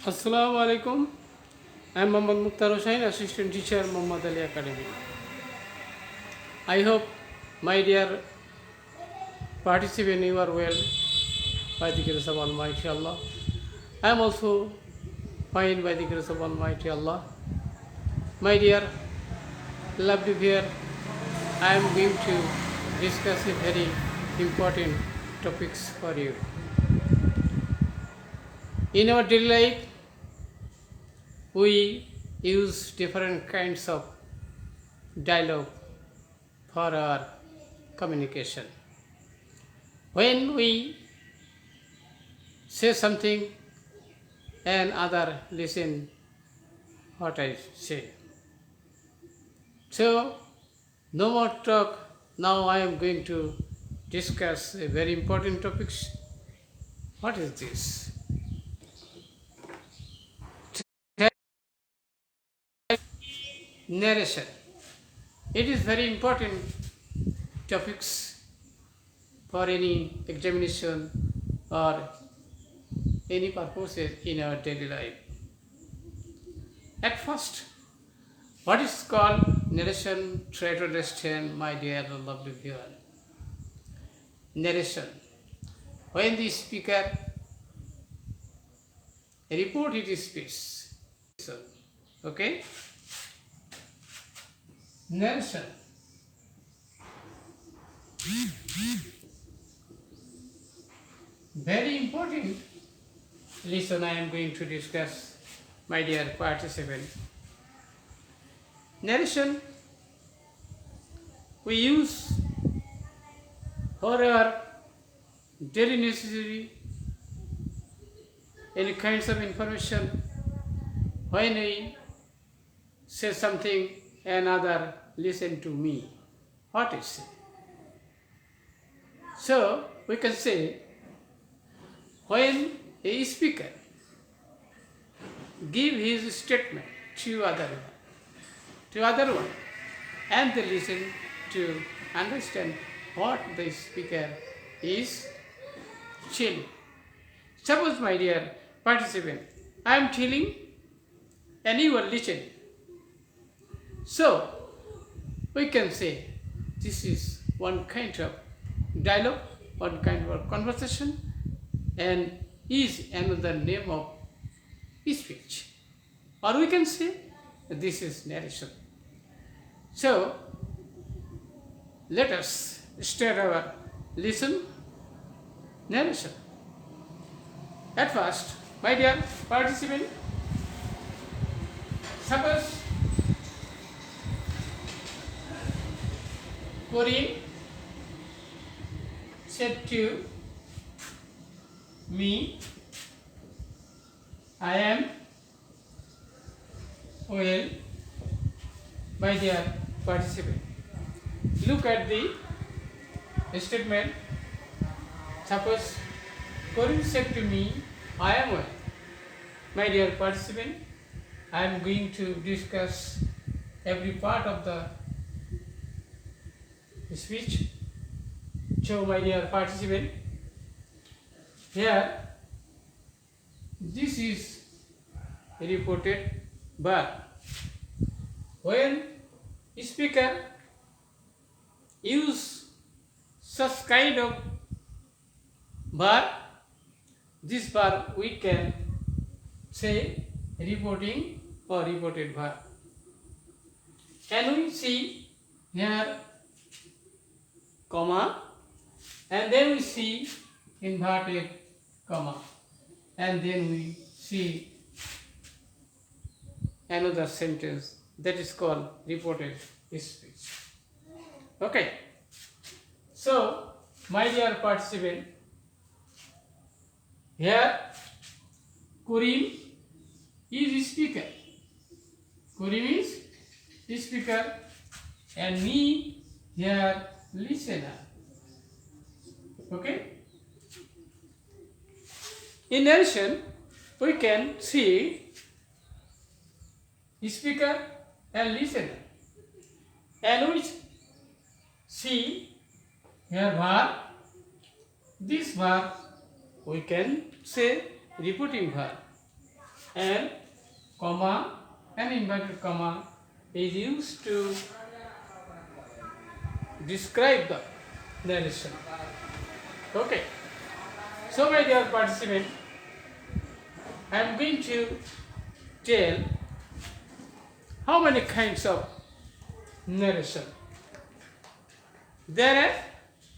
Assalamu alaikum. I am Muhammad Mukhtar Hussain, Assistant Teacher, Muhammad Ali Academy. I hope, my dear participants, you are well by the grace of Almighty Allah. I am also fine by the grace of Almighty Allah. My dear lovely viewer, I am going to discuss a very important topics for you. In our daily life, we use different kinds of dialogue for our communication. When we say something and other listen what I say. So no more talk. Now I am going to discuss a very important topics. What is this? Narration. It is very important topics for any examination or any purposes in our daily life. At first, what is called narration? Try to understand, my dear lovely viewer. Narration. When the speaker report his speech. Okay? Narration. Very important lesson I am going to discuss, my dear participant. Narration we use for our daily necessary any kinds of information. When we say something, another listen to me. What is it? So we can say when a speaker give his statement to other one, and they listen to understand what the speaker is telling. Suppose, my dear participant, I am telling and you are listening. So we can say this is one kind of dialogue, one kind of conversation, and is another name of speech. Or we can say this is narration. So let us start our listen narration. At first, my dear participant, suppose Karim said to me, I am well. My dear participant, look at the statement. Suppose Karim said to me, I am well. My dear participant, I am going to discuss every part of the speech. So, my dear participant, here this is reported verb. When speaker use such kind of verb, this verb we can say reporting or reported verb. Can we see here comma, and then we see inverted comma, and then we see another sentence that is called reported speech. Okay. So, my dear participant, here Karim is speaker. Karim is speaker, and me here listener. Okay. In narration, we can see speaker and listener, and we see here verb. This verb we can say reporting verb. and comma, an inverted comma is used to describe the narration. Okay. So my dear participant, I am going to tell how many kinds of narration. There are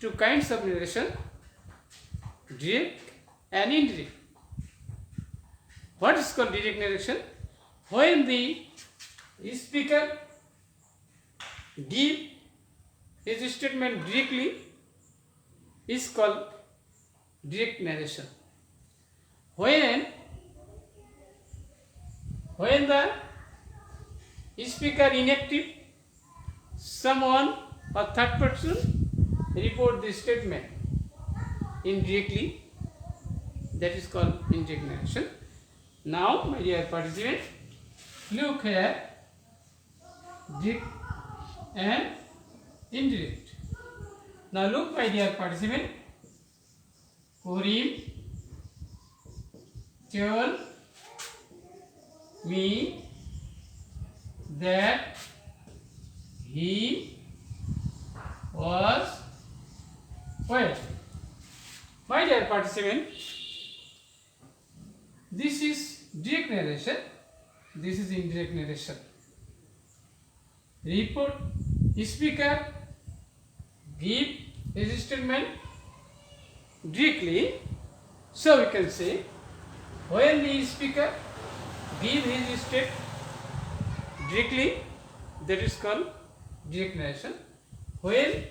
two kinds of narration, direct and indirect. What is called direct narration? When the speaker gives his statement directly is called direct narration. When the speaker inactive, someone or third person report the statement indirectly, that is called indirect narration. Now, my dear participant, look here, direct and indirect. Now look, my dear participant, Karim told me that he was well. My dear participant, this is direct narration, this is indirect narration. Report speaker give his statement directly, so we can say when the speaker give his statement directly, that is called direct narration. When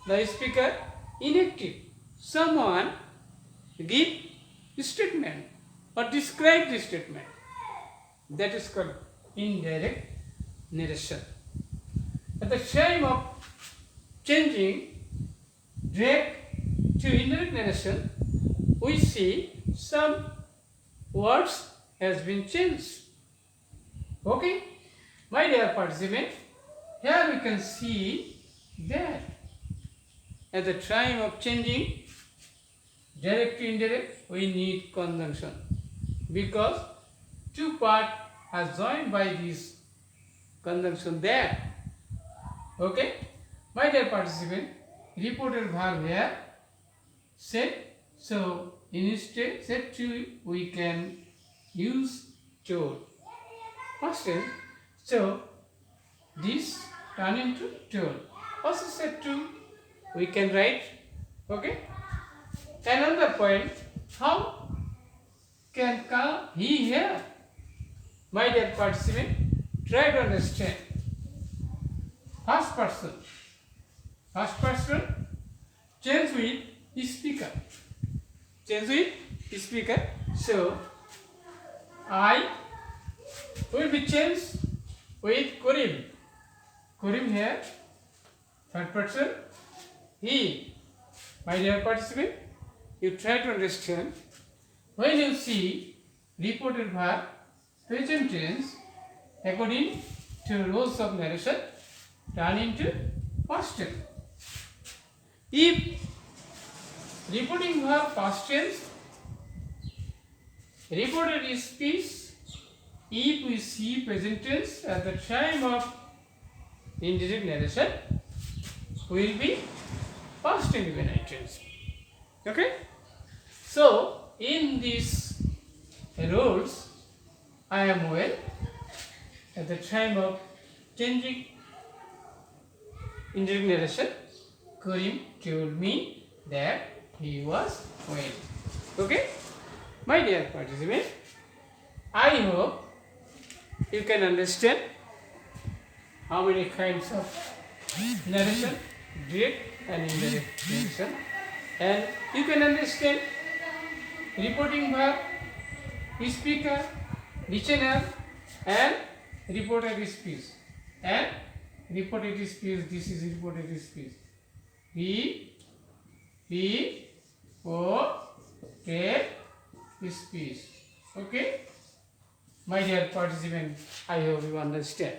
the speaker inactive, someone give statement or describe the statement, that is called indirect narration. At the time of changing direct to indirect narration, we see some words has been changed. Okay, my dear participant, here we can see that at the time of changing direct to indirect, we need conjunction because two parts are joined by this conjunction there. Okay, my dear participant, reported verb here said, so instead said to we can use told. First tense, so this turn into told. Also said to we can write. Okay, another point, how can come he here? My dear participant, try to understand. First person change with speaker, so I will be changed with Karim here, third person, he. My dear participant, you try to understand. When you see reported verb present tense, according to rules of narration, turn into past tense. If reporting verb past tense, reported speech, if we see present tense at the time of indirect narration, will be past indefinite tense. Okay? So, in these rules, I am well at the time of changing indirect narration. Karim told me that he was well. Okay? My dear participant, I hope you can understand how many kinds of narration, direct and indirect narration, and you can understand reporting verb, speaker, listener, and reported speech. And reported speech, this is reported speech. Speech. Okay? My dear participant, I hope you understand.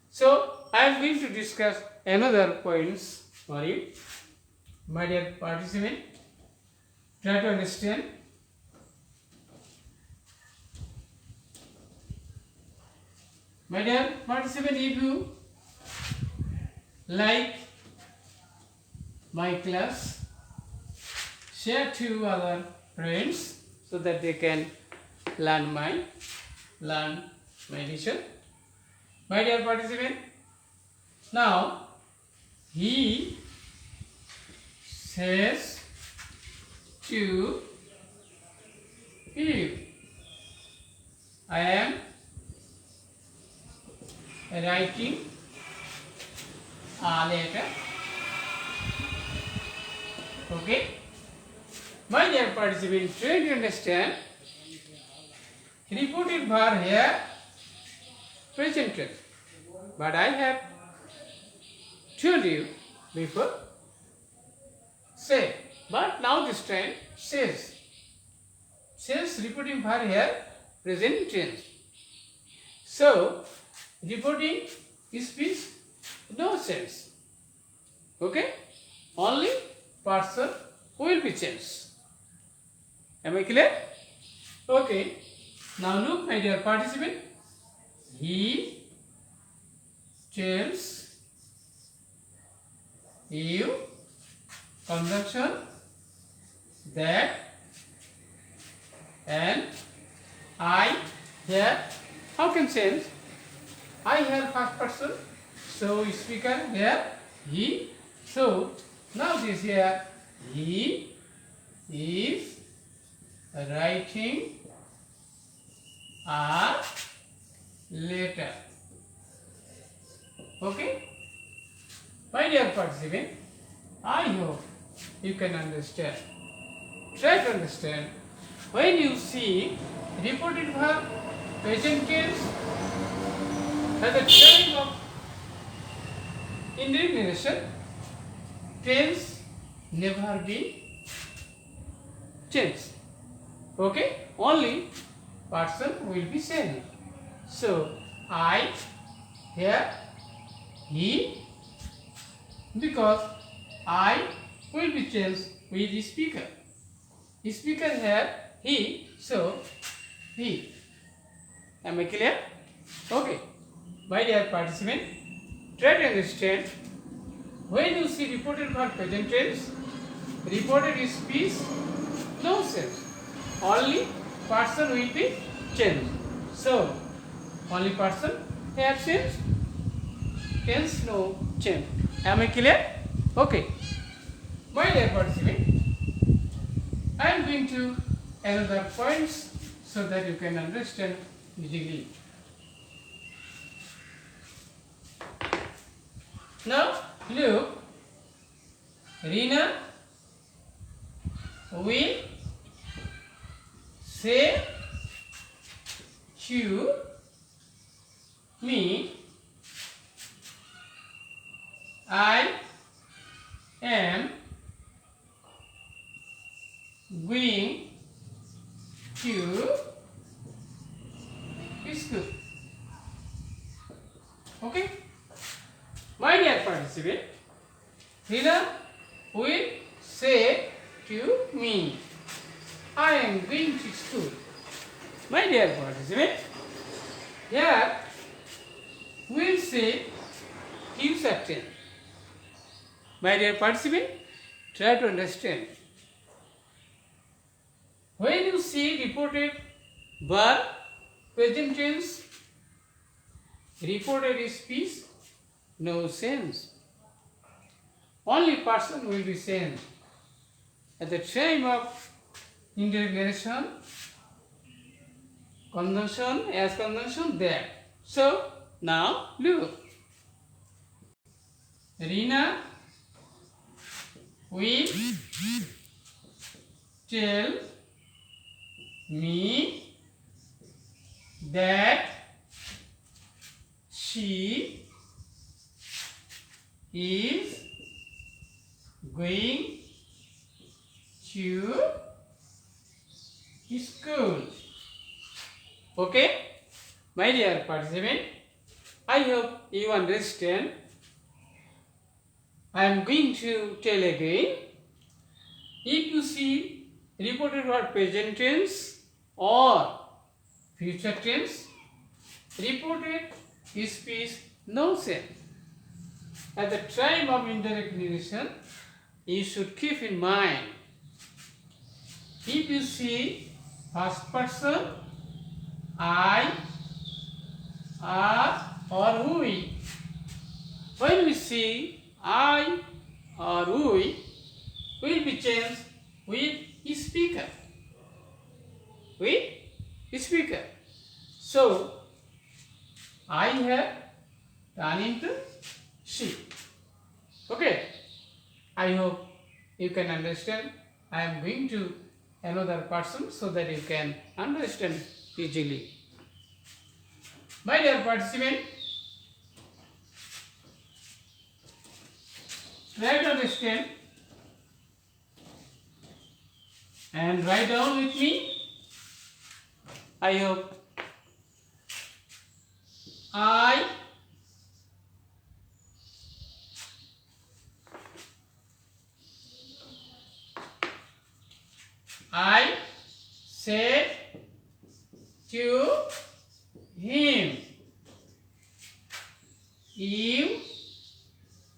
So, I am going to discuss another points for you. My dear participant, try to understand. My dear participant, if you like my class, share to other friends so that they can learn my lesson. My dear participant, now he says to you, I am writing a letter. Okay? My dear participant, try to understand. Reported verb here, present tense. But I have told you before, say. But now this time, says. Says reporting verb here, present tense. So, reporting speech, no sense. Okay? Only person will be changed. Am I clear? Okay. Now look, my dear participant. He tells you conjunction that and I here. How can change? I here first person. So speaker here he. So now this here he is writing a letter. Okay? My dear participant, I hope you can understand. Try to understand. When you see reported verb, present tense, at the time of indirect narration, tense never be changed. Okay? Only person will be same. So, I, here, he, because I will be changed with the speaker. The speaker here, he, so he. Am I clear? Okay. My dear participant, try to understand. When you see reported verb present tense, reported speech, no sense. Only person will be changed. So, only person have changed, tense no change. Am I clear? Okay. My dear participant, I am going to another points so that you can understand easily. Now, look, Rina will say to me, I am going to school. Okay? My dear participant, Rina will say to me, I am going to school. My dear participant, here will say future tense. My dear participant, try to understand. When you see reported verb, present tense, reported speech, no sense. Only person will be same. At the time of indirect narration, conjunction, as conjunction there. So, now look. Rina will tell me that she is going to school. Okay? My dear participant, I hope you understand. I am going to tell again. If you see reported verb present tense or future tense, reported speech, no sense. At the time of indirect narration, you should keep in mind, if you see first person, I, or we, when we see I or we, will be changed with speaker. With speaker. So, I have turned into she. Okay. I hope you can understand. I am going to another person so that you can understand easily. My dear participant, try to understand and write down with me. I hope. I said to him, you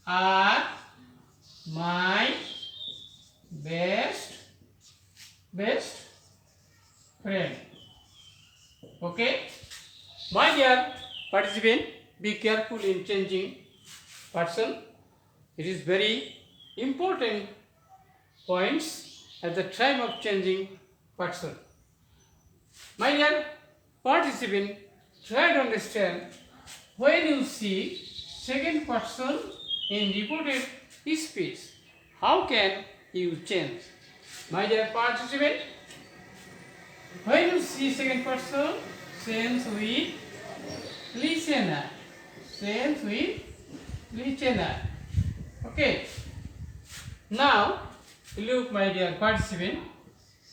are my best friend. Okay, my dear participant, be careful in changing person. It is very important points at the time of changing person. My dear participant, try to understand, when you see second person in reported speech, how can you change? My dear participant, when you see second person, sense with listener. Sense with listener. Okay. Now, look, my dear participant,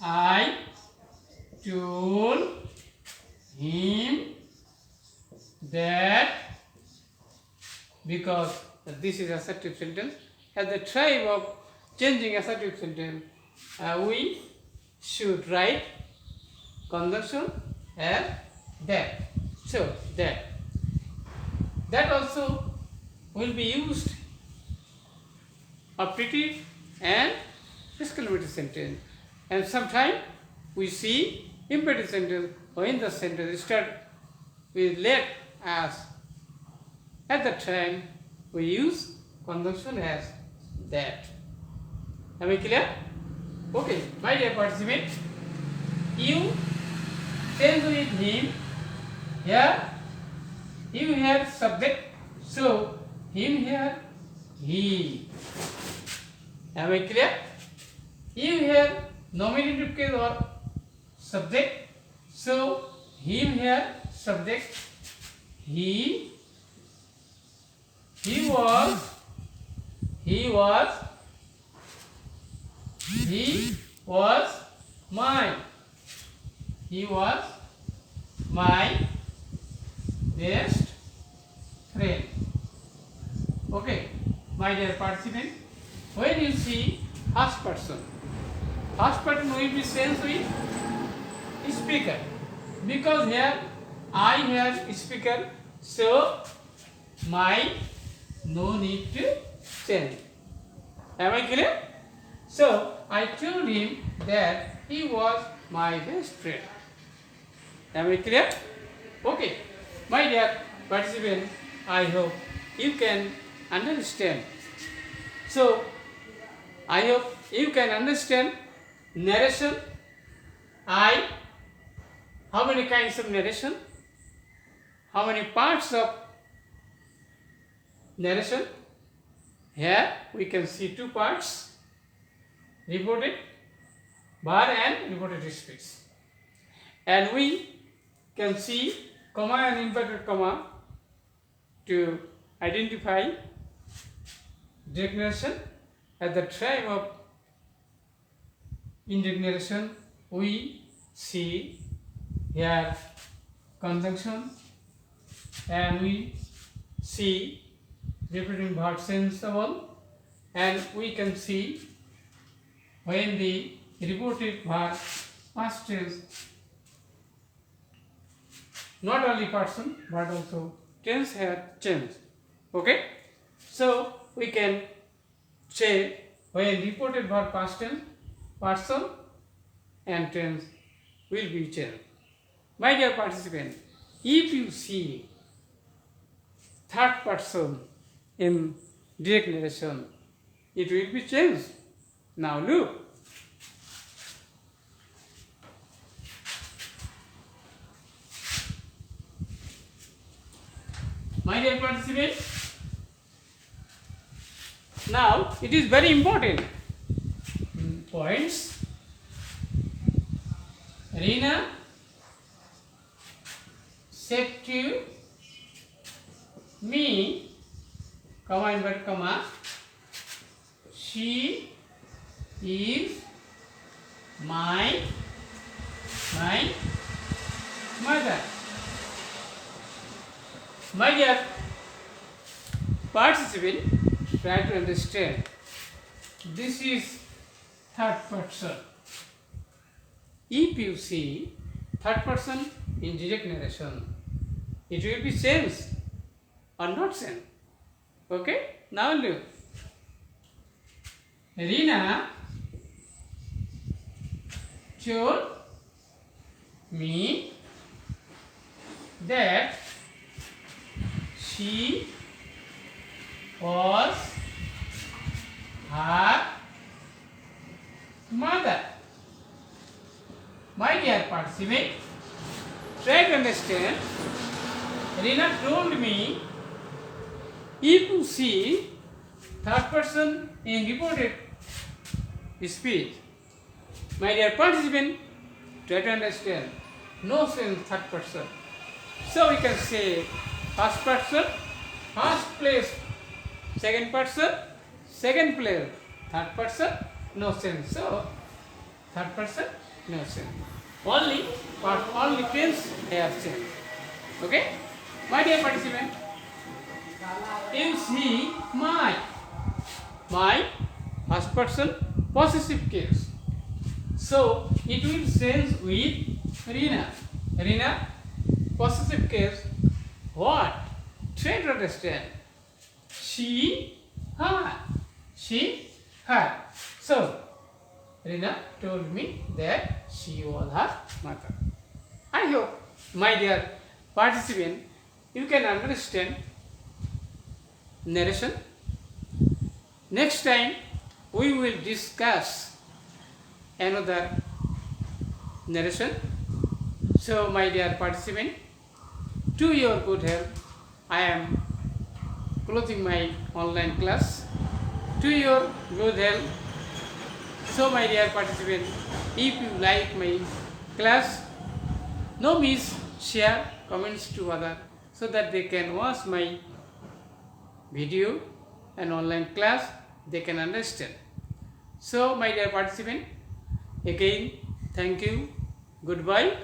I told him that, because this is assertive sentence, at the time of changing assertive sentence, we should write conjunction as that. So, that also will be used operative and exclamative sentence. And sometimes we see imperative sentence, when the sentence start with let as. At that time, we use conjunction as that. Am I clear? Okay, my dear participant, you change with him. Here, you have subject, so him here, he. Am I clear? You have nominative case or subject, so him here, subject, he was my best friend. Okay, my dear participant, when you see first person will be sense with speaker, because here I have speaker, so my no need to change. Am I clear? So I told him that he was my best friend. Am I clear? Okay, my dear participant, I hope you can understand. So I hope you can understand narration. How many kinds of narration? How many parts of narration? Here we can see two parts, reported verb and reported speech. And we can see comma and inverted comma to identify direct narration. At the time of indirect narration, we see here conjunction, and we see repeating verb sensible, and we can see when the reported verb past tense, not only person but also tense here change. Okay, so we can say when reported verb past tense, person and tense will be changed. My dear participant, if you see third person in direct narration, it will be changed. Now look. My dear participant, now it is very important. Points. Rina said to me, comma inverted comma, she is my mother. My dear participant, try to understand. This is third person. If you see third person in direct narration, it will be changed or not changed. Okay? Now look. Rina told me that she was her mother. My dear participant, try to understand. Rina told me, if you see third person in reported speech, my dear participant, try to understand. No sense third person. So we can say first person, first place, second person, second place, third person, no sense. So third person, no sense. Only tense here sense. Okay? My dear participant, you see my first person possessive case. So it will change with Rina. Rina possessive case. What? Try to understand. She, her. She, her. So Rina told me that she was her mother. I hope, my dear participant, you can understand narration. Next time we will discuss another narration. So my dear participant, to your good health, I am closing my online class. To your good health. So my dear participant, if you like my class, no miss, share, comments to others so that they can watch my video and online class, they can understand. So my dear participant, again thank you, goodbye.